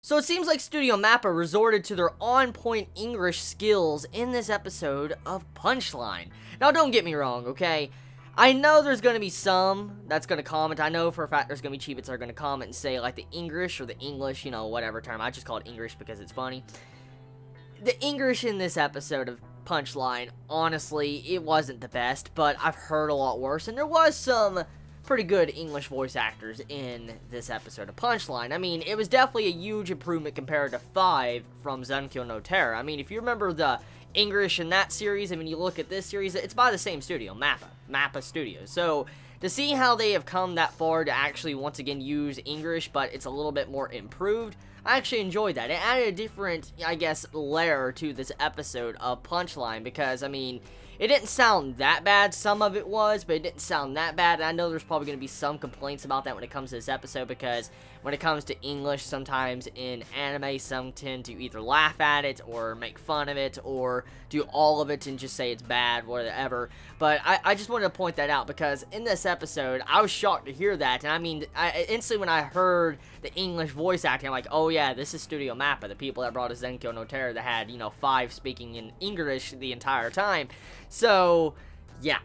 So it seems like Studio Mappa resorted to their on-point English skills in this episode of Punchline. Now don't get me wrong, okay? I know there's going to be some that's going to comment. I know for a fact there's going to be Chibits that are going to comment and say like the English or the English, you know, whatever term. I just call it English because it's funny. The English in this episode of Punchline, honestly, it wasn't the best, but I've heard a lot worse, and there was some pretty good English voice actors in this episode of Punchline. I mean, it was definitely a huge improvement compared to 5 from Zenkyo no Terror. I mean, if you remember the English in that series, I mean, you look at this series, it's by the same studio, Mappa Studios. So, to see how they have come that far to actually, once again, use English, but it's a little bit more improved, I actually enjoyed that. It added a different, I guess, layer to this episode of Punchline, because, I mean, it didn't sound that bad. Some of it was, but it didn't sound that bad. And I know there's probably going to be some complaints about that when it comes to this episode, because when it comes to English, sometimes in anime, some tend to either laugh at it, or make fun of it, or do all of it and just say it's bad, whatever. But I just wanted to point that out, because in this episode, I was shocked to hear that. And I mean, instantly when I heard the English voice acting, I'm like, oh yeah, this is Studio Mappa, the people that brought us Zenkyo no Terror that had, you know, 5 speaking in English the entire time. So, yeah.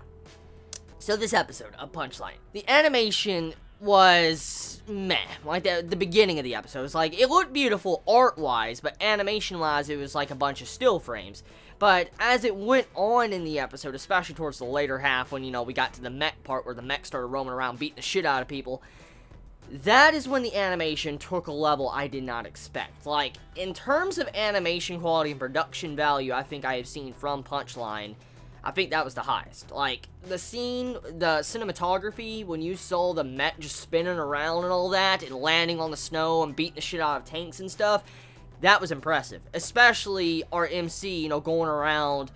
So this episode of Punchline, the animation was meh. Like the beginning of the episode, it's like, it looked beautiful art-wise, but animation-wise, it was like a bunch of still frames. But as it went on in the episode, especially towards the later half, when, you know, we got to the mech part where the mech started roaming around beating the shit out of people, that is when the animation took a level I did not expect. Like, in terms of animation quality and production value I think I have seen from Punchline, I think that was the highest. Like, the scene, the cinematography, when you saw the mech just spinning around and all that, and landing on the snow and beating the shit out of tanks and stuff, that was impressive. Especially our MC, you know, going around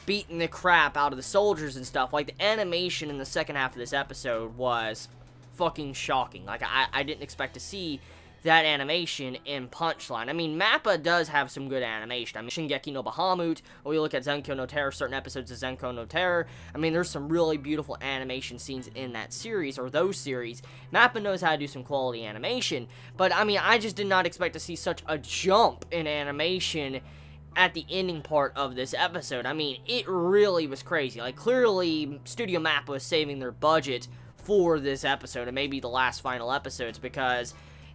beating the crap out of the soldiers and stuff. Like, the animation in the second half of this episode was fucking shocking. Like, I didn't expect to see that animation in Punchline. I mean, Mappa does have some good animation. I mean, Shingeki no Bahamut, or you look at Zenkyo no Terror, certain episodes of Zenkyo no Terror, I mean, there's some really beautiful animation scenes in that series, or those series. Mappa knows how to do some quality animation, but, I mean, I just did not expect to see such a jump in animation at the ending part of this episode. I mean, it really was crazy. Like, clearly, Studio Mappa was saving their budget for this episode, and maybe the last final episodes, because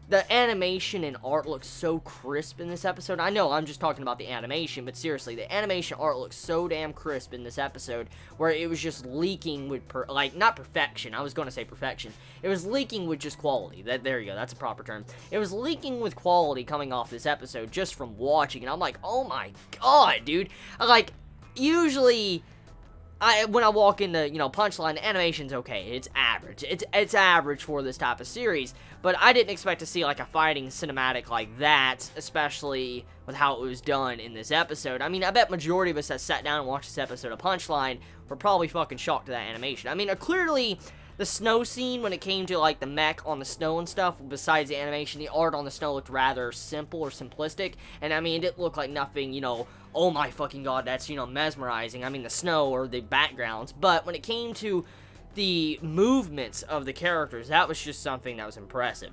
the animation and art looks so crisp in this episode. I know I'm just talking about the animation, but seriously, the animation art looks so damn crisp in this episode, where it was just leaking with, like, not perfection, I was going to say perfection, it was leaking with just quality. There you go, that's a proper term. It was leaking with quality coming off this episode just from watching, and I'm like, oh my god, dude. Like, usually when I walk into, you know, Punchline, the animation's okay. It's average. It's average for this type of series. But I didn't expect to see, like, a fighting cinematic like that, especially with how it was done in this episode. I mean, I bet majority of us that sat down and watched this episode of Punchline were probably fucking shocked at that animation. I mean, clearly, the snow scene, when it came to, like, the mech on the snow and stuff, besides the animation, the art on the snow looked rather simple or simplistic. And, I mean, it didn't look like nothing, you know, oh my fucking god, that's, you know, mesmerizing. I mean, the snow or the backgrounds. But when it came to the movements of the characters, that was just something that was impressive.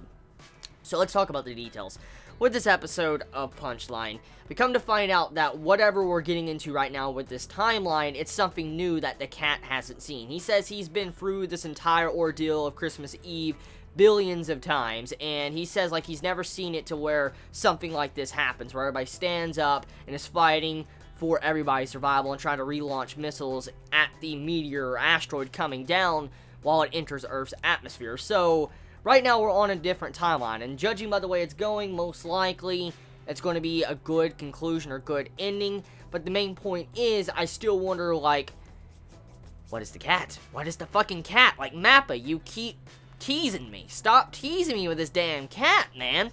So let's talk about the details. With this episode of Punchline, we come to find out that whatever we're getting into right now with this timeline, it's something new that the cat hasn't seen. He says he's been through this entire ordeal of Christmas Eve billions of times, and he says, like, he's never seen it to where something like this happens, where everybody stands up and is fighting for everybody's survival and trying to relaunch missiles at the meteor or asteroid coming down while it enters Earth's atmosphere. So right now we're on a different timeline, and judging by the way it's going, most likely it's going to be a good conclusion or good ending. But the main point is, I still wonder, like, what is the cat? What is the fucking cat? Like, Mappa, you keep teasing me. Stop teasing me with this damn cat, man.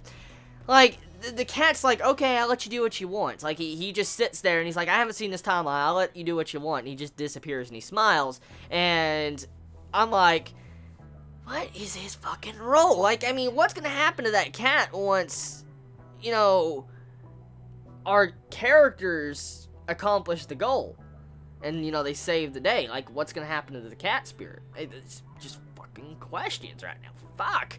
Like, the cat's like, okay, I'll let you do what you want. Like, he just sits there and he's like, I haven't seen this timeline, I'll let you do what you want. And he just disappears and he smiles. And I'm like, what is his fucking role? Like, I mean, what's gonna happen to that cat once, you know, our characters accomplish the goal? And, you know, they save the day. Like, what's gonna happen to the cat spirit? It's just fucking questions right now. Fuck.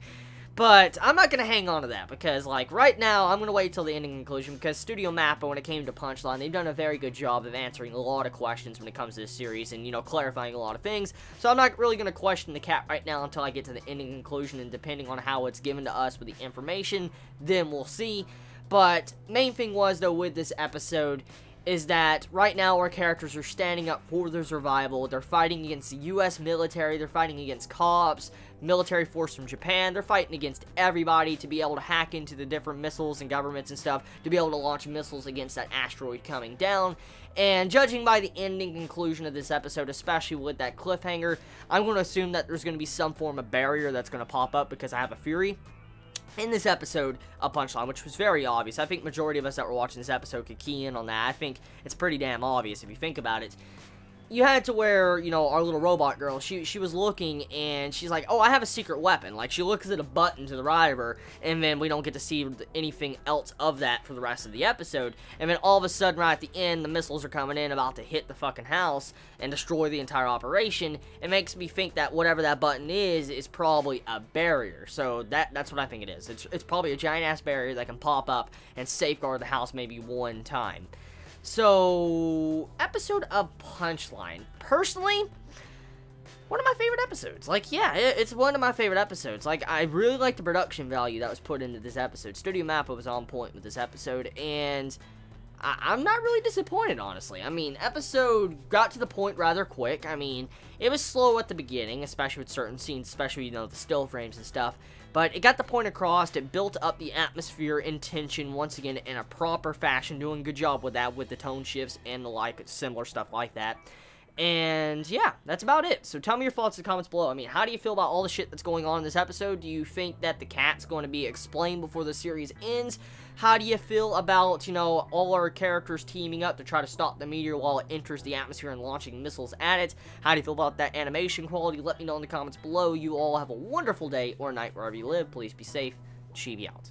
But I'm not going to hang on to that because, like, right now, I'm going to wait till the ending conclusion because Studio Mappa, when it came to Punchline, they've done a very good job of answering a lot of questions when it comes to this series and, you know, clarifying a lot of things. So I'm not really going to question the cat right now until I get to the ending conclusion, and depending on how it's given to us with the information, then we'll see. But main thing was, though, with this episode is that right now our characters are standing up for their survival. They're fighting against the U.S. military, they're fighting against cops, military force from Japan, they're fighting against everybody to be able to hack into the different missiles and governments and stuff, to be able to launch missiles against that asteroid coming down. And judging by the ending conclusion of this episode, especially with that cliffhanger, I'm going to assume that there's going to be some form of barrier that's going to pop up because I have a theory in this episode of Punchline, which was very obvious. I think majority of us that were watching this episode could key in on that. I think it's pretty damn obvious if you think about it. You had to where, you know, our little robot girl, she was looking, and she's like, oh, I have a secret weapon. Like, she looks at a button to the right of her, and then we don't get to see anything else of that for the rest of the episode. And then all of a sudden, right at the end, the missiles are coming in, about to hit the fucking house and destroy the entire operation. It makes me think that whatever that button is probably a barrier. So that's what I think it is. It's probably a giant-ass barrier that can pop up and safeguard the house maybe one time. So, episode of Punchline. Personally, one of my favorite episodes. Like, yeah, it's one of my favorite episodes. Like, I really like the production value that was put into this episode. Studio Mappa was on point with this episode, and I'm not really disappointed, honestly. I mean, episode got to the point rather quick. I mean, it was slow at the beginning, especially with certain scenes, especially, you know, the still frames and stuff. But it got the point across. It built up the atmosphere and tension once again in a proper fashion. Doing a good job with that, with the tone shifts and the like, similar stuff like that. And yeah, that's about it. So tell me your thoughts in the comments below. I mean, how do you feel about all the shit that's going on in this episode? Do you think that the cat's going to be explained before the series ends? How do you feel about, you know, all our characters teaming up to try to stop the meteor while it enters the atmosphere and launching missiles at it? How do you feel about that animation quality? Let me know in the comments below. You all have a wonderful day or night wherever you live. Please be safe. Chibi out.